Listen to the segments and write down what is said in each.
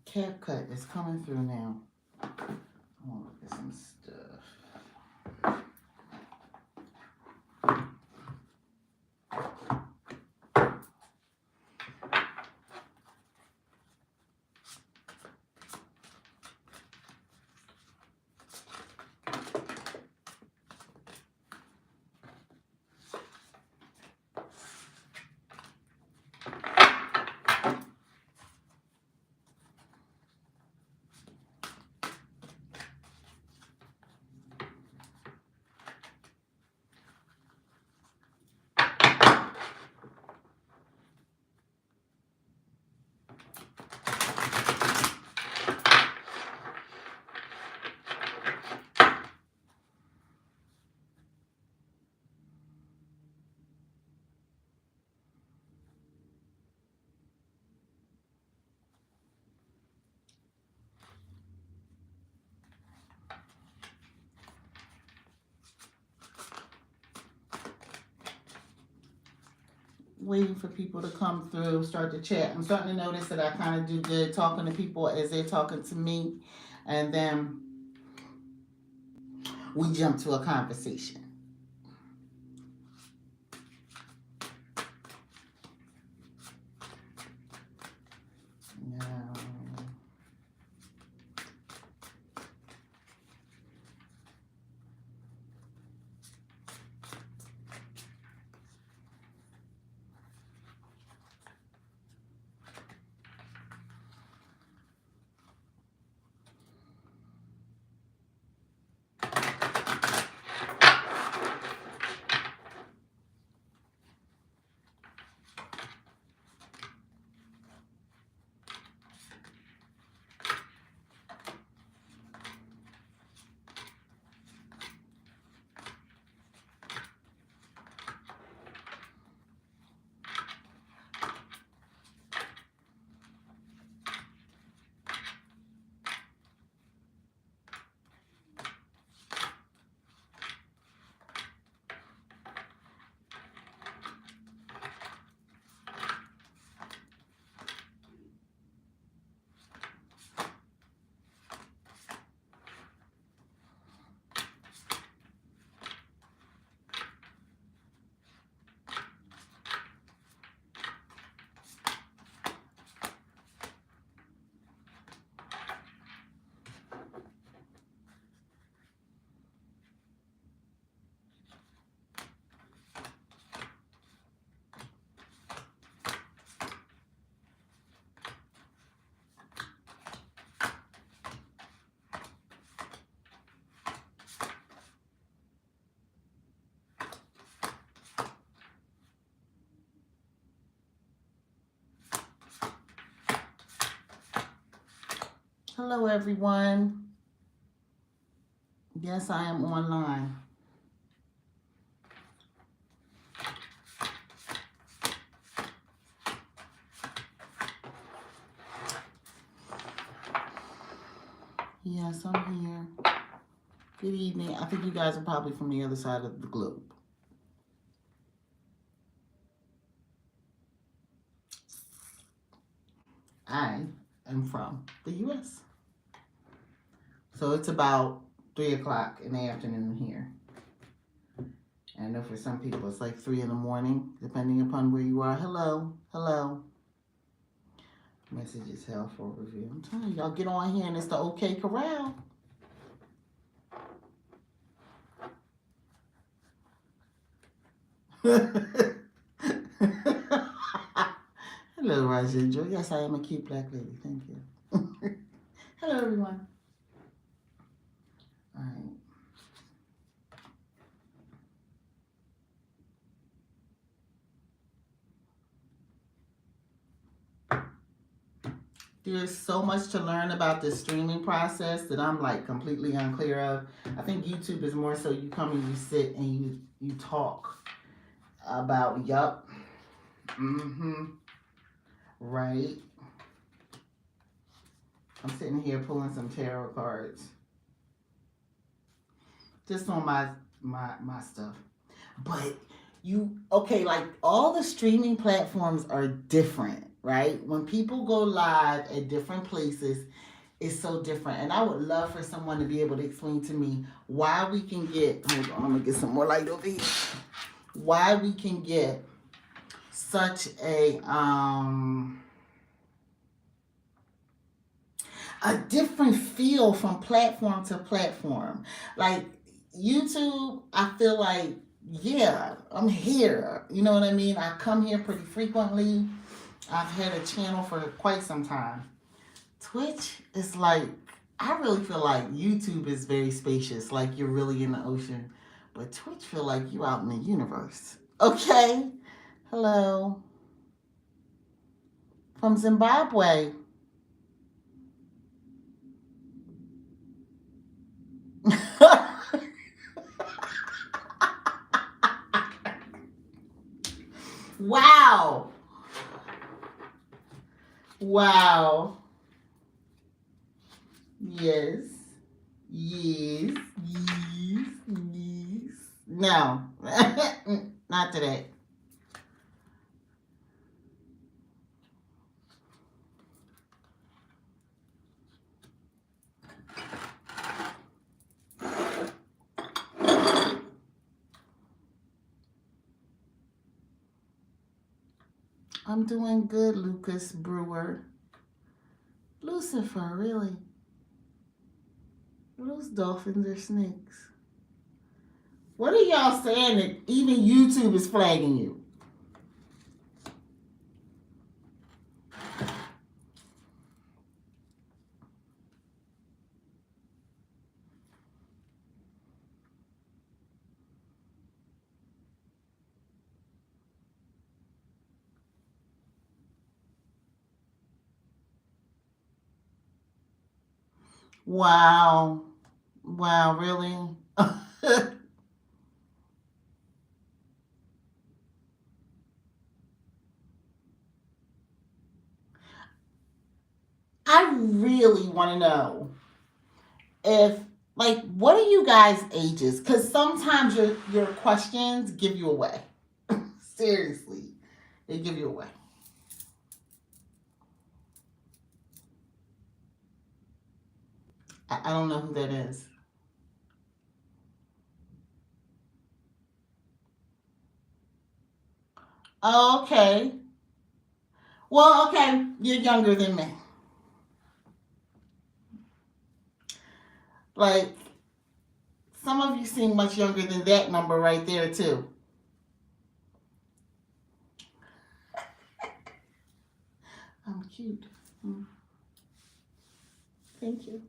CapCut is coming through now. I want to look at some stuff. Waiting for people to come through, start to chat. I'm starting to notice that I kind of do good talking to people as they're talking to me, and then we jump to a conversation. Now, hello, everyone. Yes, I am online. Yes, I'm here. Good evening. I think you guys are probably from the other side of the globe. I am from the U.S. So it's about 3 o'clock in the afternoon here. And I know for some people it's like 3 in the morning, depending upon where you are. Hello, hello. Messages held for review. I'm telling y'all, get on here and it's the OK Corral. Hello, Rajendra. Yes, I am a cute black lady. Thank you. Hello, everyone. All right. There's so much to learn about the streaming process that I'm like completely unclear of. I think YouTube is more so you come and you sit and you talk about yup. Right. I'm sitting here pulling some tarot cards. Just on my stuff. But Okay, like all the streaming platforms are different, right? When people go live at different places, it's so different. And I would love for someone to be able to explain to me why we can get, hold on, I'm gonna get some more light over here. Why we can get such a different feel from platform to platform. Like YouTube, I feel like, yeah, I'm here. You know what I mean? I come here pretty frequently. I've had a channel for quite some time. Twitch is like, I really feel like YouTube is very spacious, like you're really in the ocean. But Twitch feel like you out in the universe. Okay? Hello. From Zimbabwe. Wow. Wow. Yes. Yes. Yes. Yes. No. Not today. I'm doing good, Lucas Brewer. Lucifer, really? Those dolphins are snakes. What are y'all saying that even YouTube is flagging you? Wow. Wow, really? I really want to know if, like, what are you guys' ages? Because sometimes your questions give you away. Seriously, they give you away. I don't know who that is. Oh, okay. Well, okay, you're younger than me. Like, some of you seem much younger than that number right there, too. I'm cute. Mm, thank you.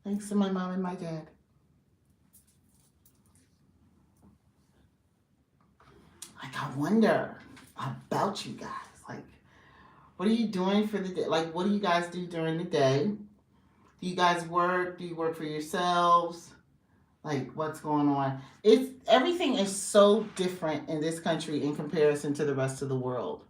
Thanks to my mom and my dad. Like, I wonder about you guys. Like, what are you doing for the day? Like, what do you guys do during the day? Do you guys work? Do you work for yourselves? Like, what's going on? It's everything is so different in this country in comparison to the rest of the world,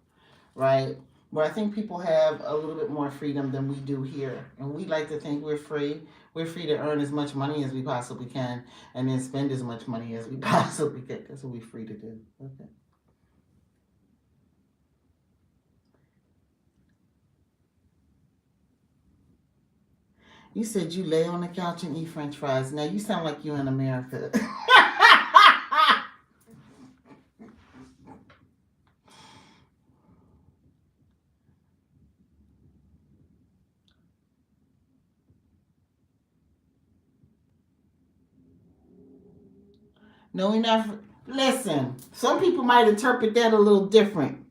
right? Where I think people have a little bit more freedom than we do here. And we like to think we're free. We're free to earn as much money as we possibly can and then spend as much money as we possibly can. That's what we're free to do. Okay. You said you lay on the couch and eat french fries. Now you sound like you're in America. No, we're not. Listen, some people might interpret that a little different.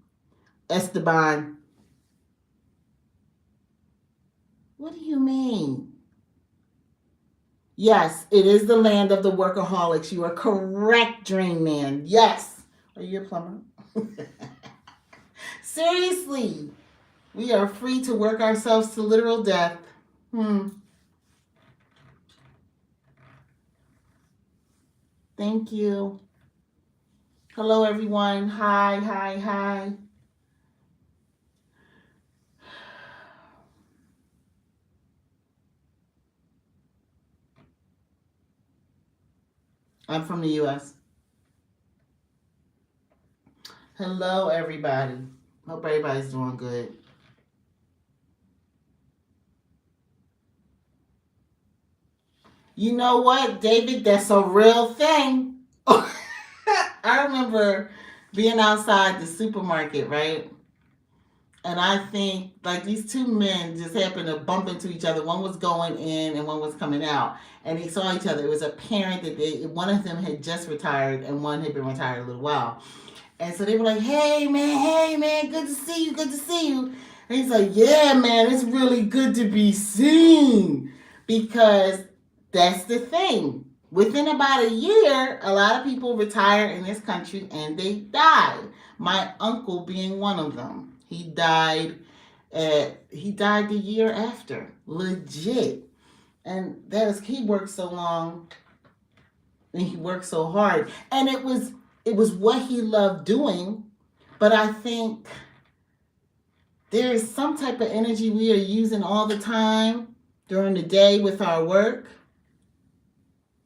Esteban, what do you mean? Yes, it is the land of the workaholics. You are correct, Dream Man. Yes. Are you a plumber? Seriously, we are free to work ourselves to literal death. Hmm. Thank you. Hello, everyone. Hi, hi, hi. I'm from the U.S. Hello, everybody. Hope everybody's doing good. You know what, David? That's a real thing. I remember being outside the supermarket, right? And I think like these two men just happened to bump into each other. One was going in and one was coming out, and they saw each other. It was apparent that one of them had just retired and one had been retired a little while. And so they were like, hey man, good to see you, good to see you. And he's like, yeah, man, it's really good to be seen. Because that's the thing. Within about a year, a lot of people retire in this country and they die. My uncle being one of them. He died the year after. Legit. And he worked so long and he worked so hard. And it was what he loved doing, but I think there is some type of energy we are using all the time during the day with our work.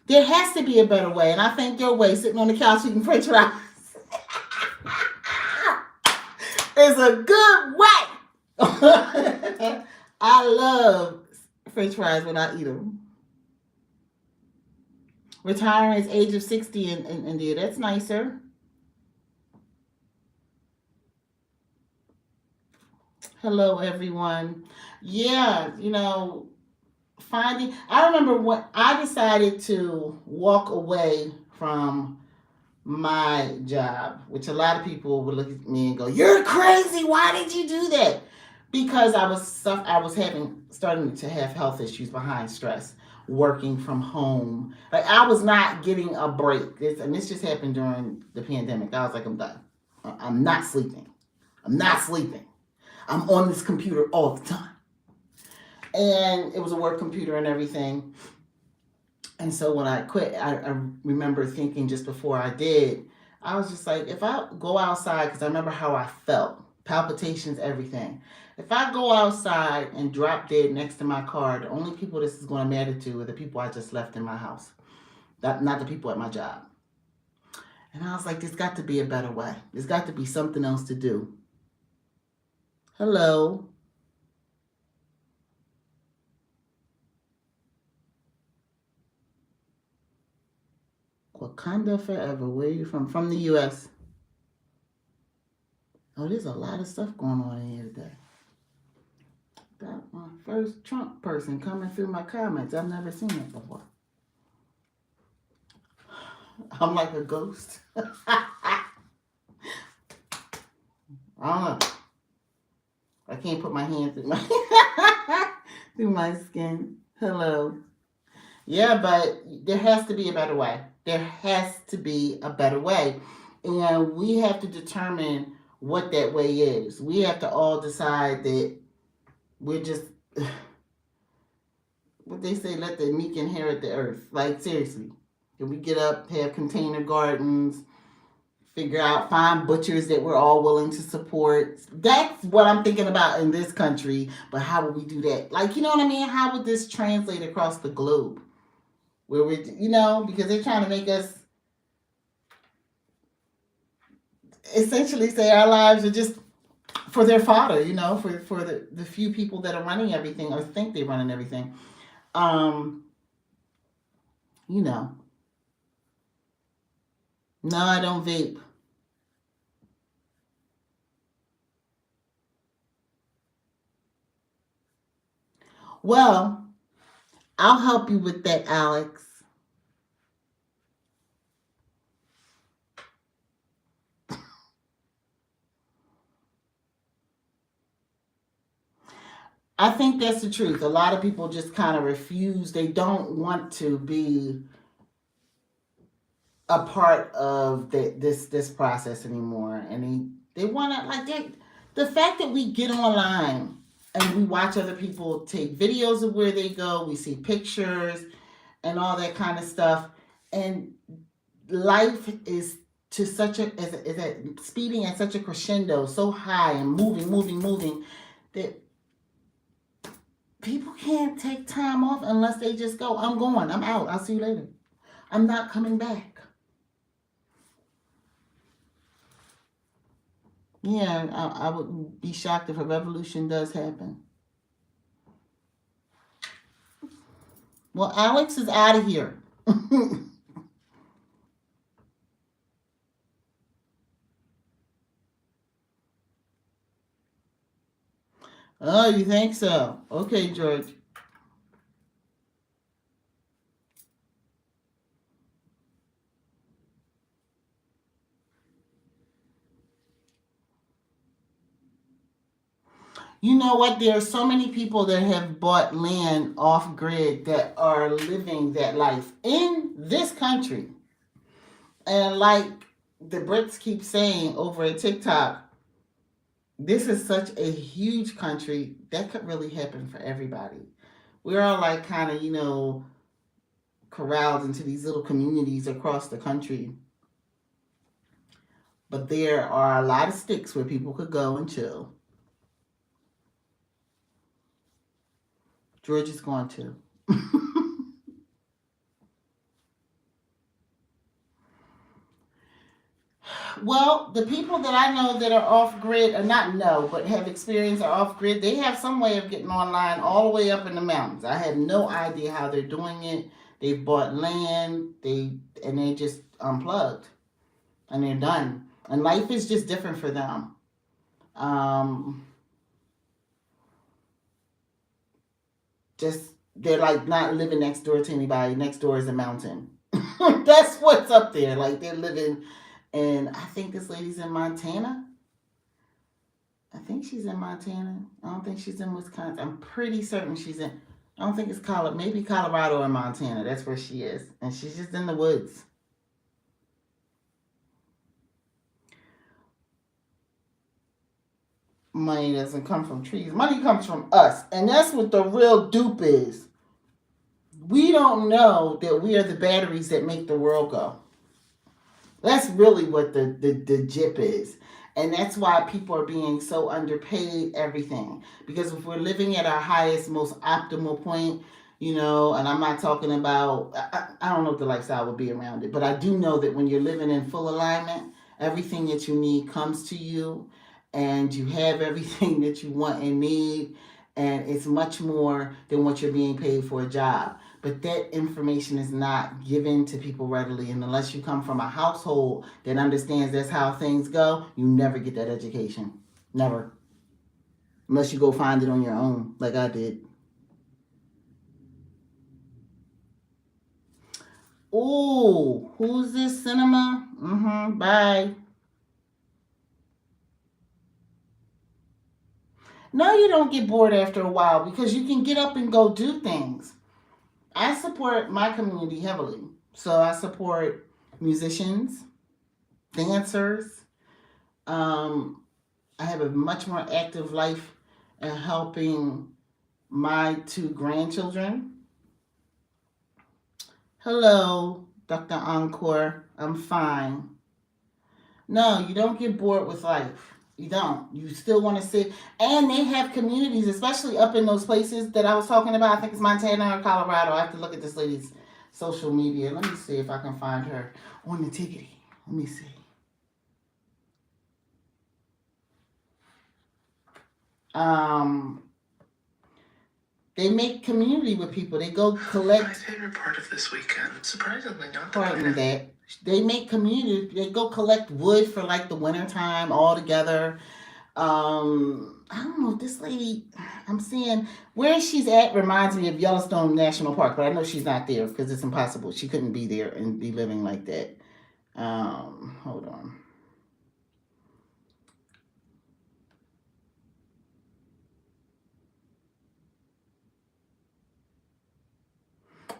There has to be a better way, and I think your way, sitting on the couch eating French fries, is a good way. I love French fries when I eat them. Retiring at age of 60 in India, that's nicer. Hello, everyone. Yeah, I remember when I decided to walk away from my job, which a lot of people would look at me and go, "You're crazy. Why did you do that?" Because I was having starting to have health issues behind stress, working from home. Like I was not getting a break. And this just happened during the pandemic. I was like, I'm done. I'm not sleeping. I'm not sleeping. I'm on this computer all the time. And it was a work computer and everything. And so when I quit, I remember thinking just before I did, I was just like, if I go outside, because I remember how I felt, palpitations, everything. If I go outside and drop dead next to my car, the only people this is going to matter to are the people I just left in my house, not the people at my job. And I was like, there's got to be a better way. There's got to be something else to do. Hello. Wakanda forever. Where are you from? From the U.S. Oh, there's a lot of stuff going on in here today. Got my first Trump person coming through my comments. I've never seen it before. I'm like a ghost. I don't know. I can't put my hand through my skin. Hello. Yeah, but there has to be a better way. There has to be a better way. And we have to determine what that way is. We have to all decide that we're just, what they say, let the meek inherit the earth. Like, seriously. Can we get up, have container gardens, find butchers that we're all willing to support? That's what I'm thinking about in this country. But how would we do that? Like, you know what I mean? How would this translate across the globe? Where we, because they're trying to make us essentially say our lives are just for their fodder, for the few people that are running everything or think they're running everything. Um, no, I don't vape. Well, I'll help you with that, Alex. I think that's the truth. A lot of people just kind of refuse. They don't want to be a part of this process anymore, and they want to the fact that we get online and we watch other people take videos of where they go, we see pictures and all that kind of stuff, and life is to such a is at speeding at such a crescendo, so high and moving that people can't take time off unless they just go, I'm going, I'm out, I'll see you later. I'm not coming back. Yeah, I would be shocked if a revolution does happen. Well, Alex is out of here. Oh, you think so? Okay, George. You know what? There are so many people that have bought land off grid that are living that life in this country. And like the Brits keep saying over at TikTok, this is such a huge country that could really happen for everybody. We're all like kind of, corralled into these little communities across the country. But there are a lot of sticks where people could go and chill. George is going to. Well, the people that I know that are off grid, or not know, but have experience are off grid, they have some way of getting online all the way up in the mountains. I have no idea how they're doing it. They've bought land, they just unplugged and they're done. And life is just different for them. Um, just they're like not living next door to anybody. Next door is a mountain. That's what's up there. Like they're living, and I think this lady's in Montana. I think she's in Montana. I don't think she's in Wisconsin. I'm pretty certain she's in. I don't think it's Colorado. Maybe Colorado or Montana. That's where she is, and she's just in the woods. Money doesn't come from trees. Money comes from us, and that's what the real dupe is. We don't know that we are the batteries that make the world go. That's really what the jip is. And that's why people are being so underpaid, everything. Because if we're living at our highest, most optimal point, and I'm not talking about, I don't know what the lifestyle would be around it, but I do know that when you're living in full alignment, everything that you need comes to you and you have everything that you want and need. And it's much more than what you're being paid for a job. But that information is not given to people readily. And unless you come from a household that understands that's how things go, you never get that education. Never. Unless you go find it on your own, like I did. Ooh, who's this cinema? Bye. No, you don't get bored after a while because you can get up and go do things. I support my community heavily. So I support musicians, dancers. Um, I have a much more active life in helping my two grandchildren. Hello, Dr. Encore. I'm fine. No, you don't get bored with life. You don't. You still want to sit. And they have communities, especially up in those places that I was talking about. I think it's Montana or Colorado. I have to look at this lady's social media. Let me see if I can find her on the ticket. Let me see. Um, they make community with people. They go collect. My favorite part of this weekend, surprisingly, not the pardon that. They make community. They go collect wood for like the winter time all together. I don't know if this lady. I'm seeing where she's at reminds me of Yellowstone National Park, but I know she's not there because it's impossible. She couldn't be there and be living like that. Hold on.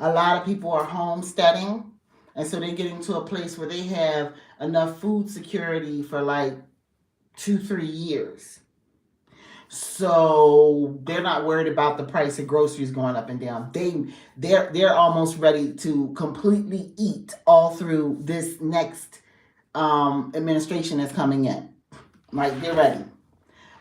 A lot of people are homesteading, and so they're getting to a place where they have enough food security for like 2-3 years. So they're not worried about the price of groceries going up and down. They're almost ready to completely eat all through this next administration that's coming in. Like they're ready.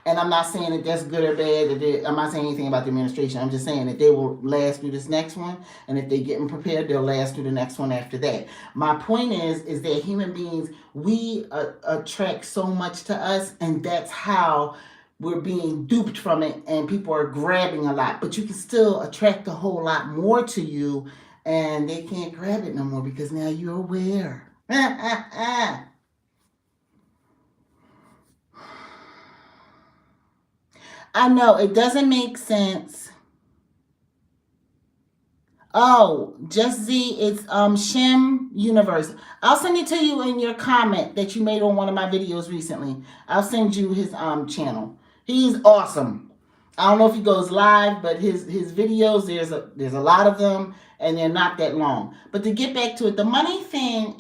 And I'm not saying that that's good or bad. I'm not saying anything about the administration. I'm just saying that they will last through this next one, and if they getting prepared, they'll last through the next one after that. My point is that human beings, we attract so much to us, and that's how we're being duped from it, and people are grabbing a lot. But you can still attract a whole lot more to you, and they can't grab it no more because now you're aware. I know it doesn't make sense. Oh, just Z, it's Shim Universe. I'll send it to you in your comment that you made on one of my videos recently. I'll send you his channel. He's awesome. I don't know if he goes live, but his videos, there's a lot of them, and they're not that long. But to get back to it, the money thing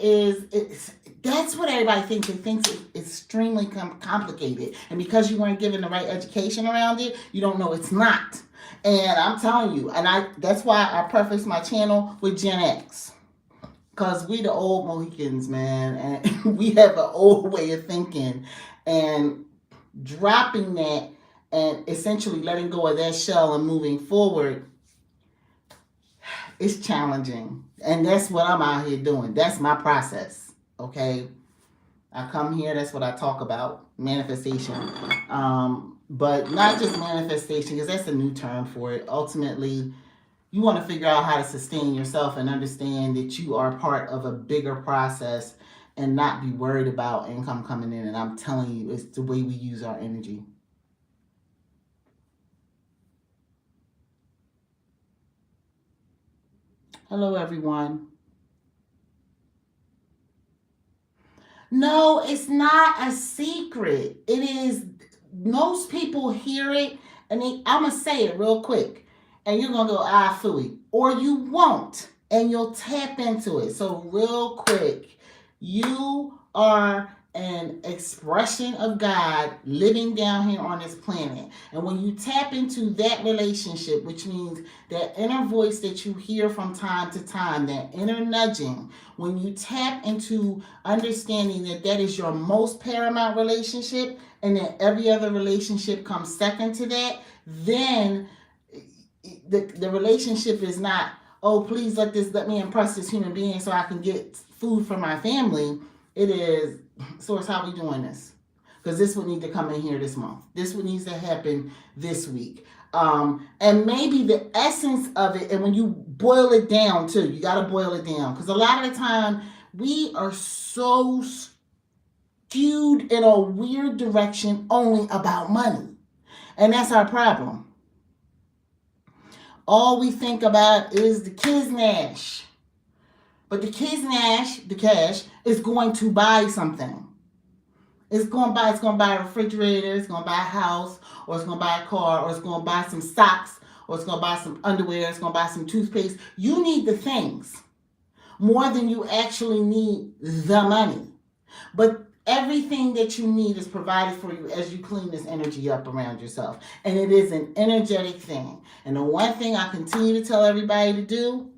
that's what everybody thinks. They think it's extremely complicated, and because you weren't given the right education around it, you don't know it's not. And I'm telling you, that's why I preface my channel with Gen X. Because we the old Mohicans, man, and we have an old way of thinking. And dropping that and essentially letting go of that shell and moving forward, it's challenging. And that's what I'm out here doing. That's my process, okay? I come here, that's what I talk about, manifestation. But not just manifestation, because that's a new term for it. Ultimately, you want to figure out how to sustain yourself and understand that you are part of a bigger process and not be worried about income coming in. And I'm telling you, it's the way we use our energy. Hello, everyone. No, it's not a secret. It is, most people hear it, and I'm going to say it real quick, and you're going to go, phooey. Or you won't, and you'll tap into it. So real quick, you are an expression of God living down here on this planet. And when you tap into that relationship, which means that inner voice that you hear from time to time, that inner nudging, when you tap into understanding that that is your most paramount relationship and that every other relationship comes second to that, then the relationship is not, oh, please let me impress this human being so I can get food for my family. It is, Source, how we doing this? Because this would need to come in here this month. This would needs to happen this week. And maybe the essence of it, and when you boil it down too, you got to boil it down. Because a lot of the time, we are so skewed in a weird direction only about money. And that's our problem. All we think about is the Kiznash. But the Kiznash, the cash, is going to buy something. It's going to buy a refrigerator, it's going to buy a house, or it's going to buy a car, or it's going to buy some socks, or it's going to buy some underwear, it's going to buy some toothpaste. You need the things more than you actually need the money. But everything that you need is provided for you as you clean this energy up around yourself. And it is an energetic thing. And the one thing I continue to tell everybody to do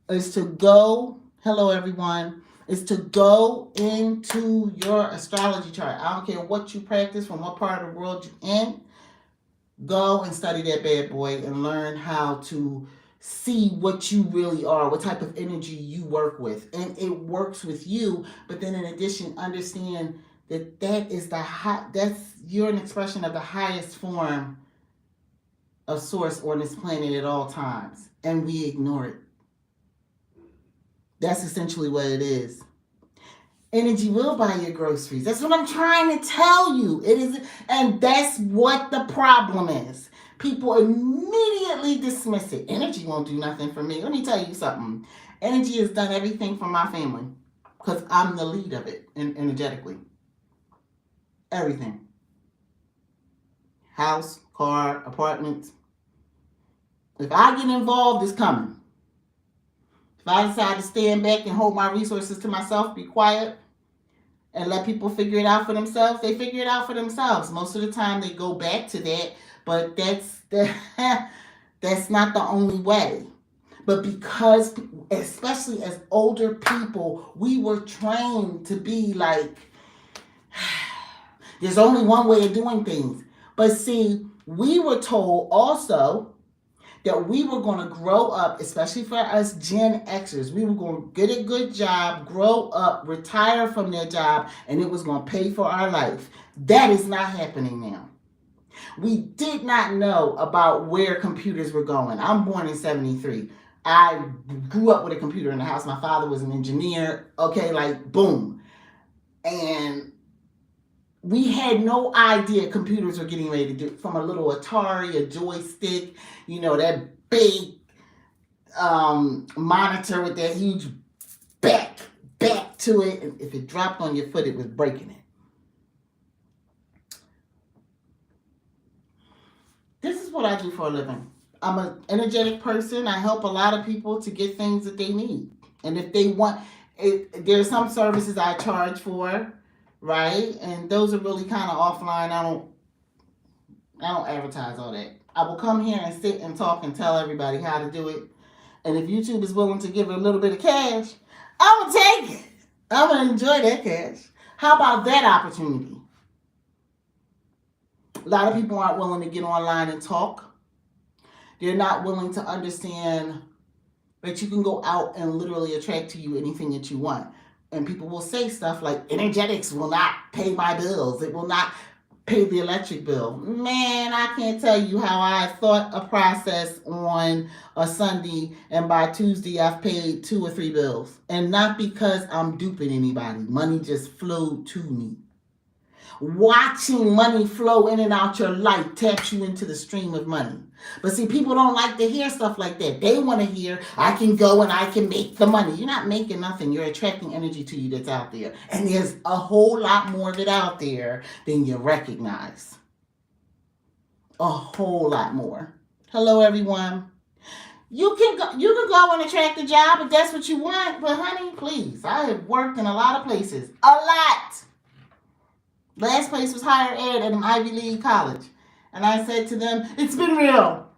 is to go, hello everyone, is to go into your astrology chart. I don't care what you practice, from what part of the world you're in. Go and study that bad boy and learn how to see what you really are, what type of energy you work with. And it works with you, but then in addition, understand that you're an expression of the highest form of source on this planet at all times. And we ignore it. That's essentially what it is. Energy will buy your groceries. That's what I'm trying to tell you. It is, and that's what the problem is. People immediately dismiss it. Energy won't do nothing for me. Let me tell you something. Energy has done everything for my family because I'm the lead of it energetically. Everything. House, car, apartments. If I get involved, it's coming. If I decide to stand back and hold my resources to myself, be quiet, and let people figure it out for themselves, they figure it out for themselves. Most of the time they go back to that, but that's not the only way. But because, especially as older people, we were trained to be like, There's only one way of doing things. But see, we were told also that we were going to grow up, especially for us Gen Xers. We were going to get a good job, grow up, retire from their job, and it was going to pay for our life. That is not happening now. We did not know about where computers were going. I'm born in 73. I grew up with a computer in the house. My father was an engineer. Okay, like boom. And we had no idea computers were getting ready to do from a little Atari, a joystick, that big monitor with that huge back to it. And if it dropped on your foot, it was breaking it. This is what I do for a living. I'm an energetic person. I help a lot of people to get things that they need. And if they want, there's some services I charge for, right? And those are really kind of offline. I don't advertise all that. I will come here and sit and talk and tell everybody how to do it. And if YouTube is willing to give it a little bit of cash, I'm going to take it. I'm going to enjoy that cash. How about that opportunity? A lot of people aren't willing to get online and talk. They're not willing to understand that you can go out and literally attract to you anything that you want. And people will say stuff like, energetics will not pay my bills. It will not pay the electric bill. Man, I can't tell you how I thought a process on a Sunday, and by Tuesday I've paid 2 or 3 bills. And not because I'm duping anybody. Money just flowed to me. Watching money flow in and out your life taps you into the stream of money. But see, people don't like to hear stuff like that. They want to hear, I can go and I can make the money. You're not making nothing. You're attracting energy to you that's out there. And there's a whole lot more of it out there than you recognize. A whole lot more. Hello, everyone. You can go and attract a job if that's what you want. But honey, please, I have worked in a lot of places. A lot. Last place was higher ed at an Ivy League college. And I said to them, it's been real.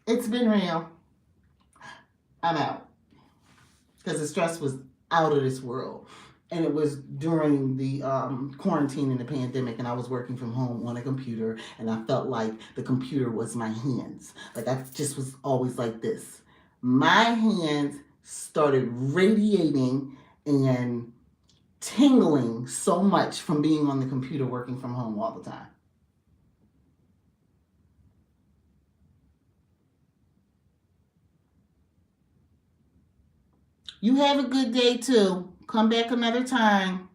It's been real. I'm out. Because the stress was out of this world. And it was during the quarantine and the pandemic, and I was working from home on a computer, and I felt like the computer was my hands. Like I just was always like this. My hands started radiating and tingling so much from being on the computer working from home all the time. You have a good day too. Come back another time.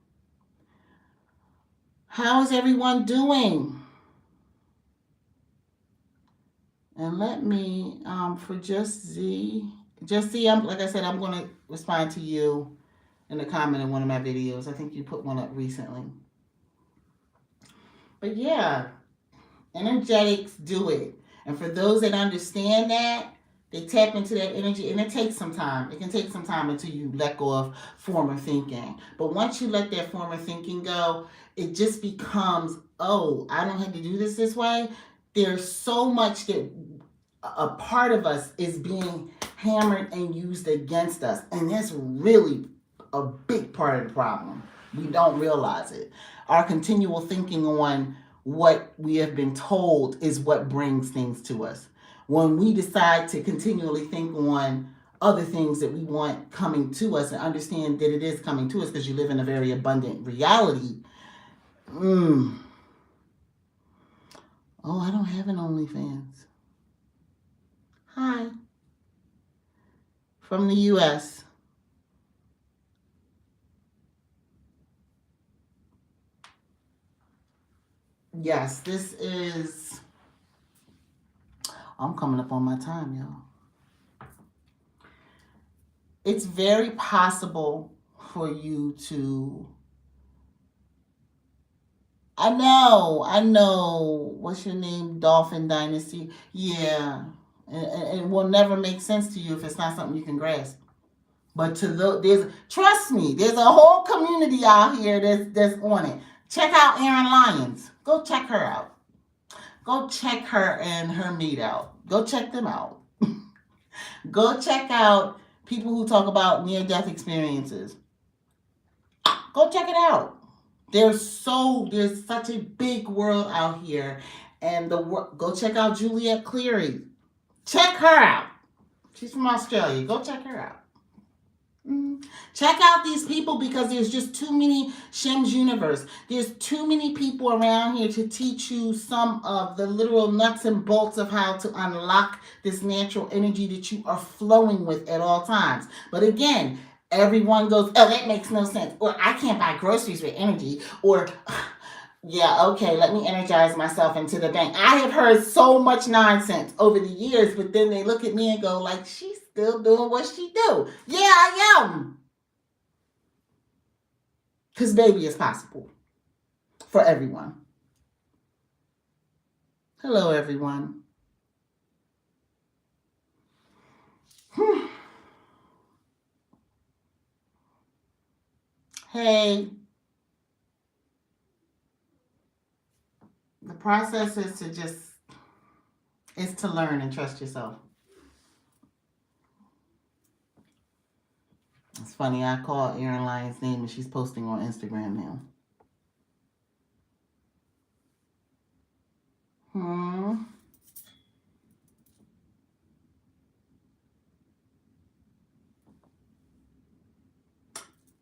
How is everyone doing? And let me, for Just Z, like I said, I'm going to respond to you in a comment in one of my videos. I think you put one up recently. But yeah, energetics do it. And for those that understand that, they tap into that energy, and it takes some time. It can take some time until you let go of former thinking. But once you let that former thinking go, it just becomes, oh, I don't have to do this way. There's so much that a part of us is being hammered and used against us. And that's really a big part of the problem. We don't realize it. Our continual thinking on what we have been told is what brings things to us. When we decide to continually think on other things that we want coming to us and understand that it is coming to us because you live in a very abundant reality. Oh, I don't have an OnlyFans. Hi. From the U.S. Yes, this is... I'm coming up on my time, y'all. It's very possible for you to... I know. What's your name? Dolphin Dynasty. Yeah. And it will never make sense to you if it's not something you can grasp. But trust me, there's a whole community out here that's on it. Check out Erin Lyons. Go check her out. Go check her and her mate out. Go check them out. Go check out people who talk about near-death experiences. Go check it out. There's such a big world out here, and go check out Juliet Cleary. Check her out. She's from Australia. Go check her out. Check out these people because there's just too many Shem's universe. There's too many people around here to teach you some of the literal nuts and bolts of how to unlock this natural energy that you are flowing with at all times. But again, everyone goes, oh, that makes no sense. Or I can't buy groceries with energy. Or yeah, okay, let me energize myself into the bank. I have heard so much nonsense over the years, but then they look at me and go like, she's still doing what she do. Yeah, I am. Because baby, it's possible for everyone. Hello, everyone. Hey, the process is to learn and trust yourself. It's funny, I called Erin Lyon's name and she's posting on Instagram now.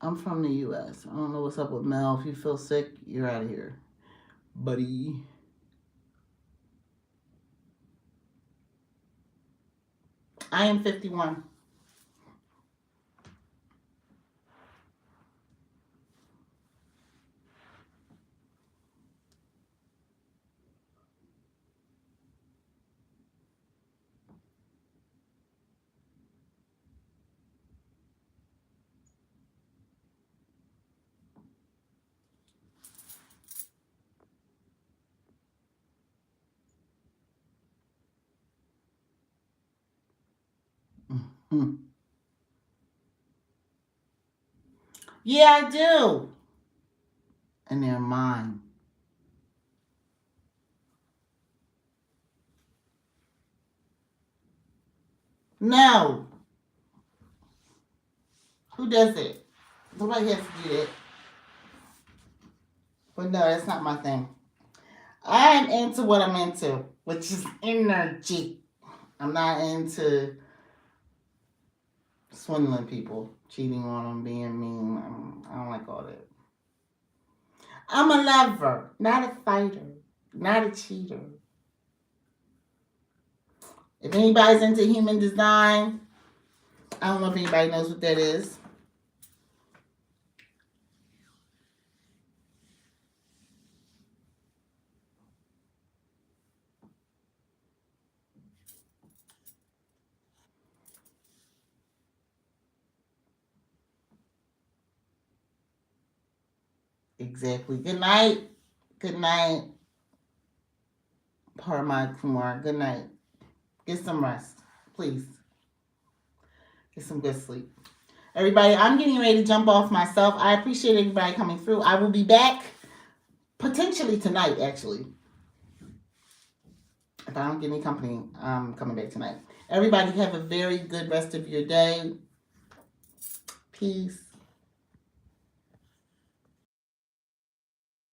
I'm from the U.S. I don't know what's up with Mel. If you feel sick, you're out of here, buddy. I am 51. Yeah, I do. And they're mine. No. Who does it? Nobody has to do that. But no, that's not my thing. I'm into what I'm into, which is energy. I'm not into swindling people, cheating on them, being mean. I don't like all that. I'm a lover, not a fighter, not a cheater. If anybody's into human design, I don't know if anybody knows what that is. Exactly. Good night. Good night. Paramount Kumar. Good night. Get some rest, please. Get some good sleep. Everybody, I'm getting ready to jump off myself. I appreciate everybody coming through. I will be back potentially tonight, actually. If I don't get any company, I'm coming back tonight. Everybody have a very good rest of your day. Peace.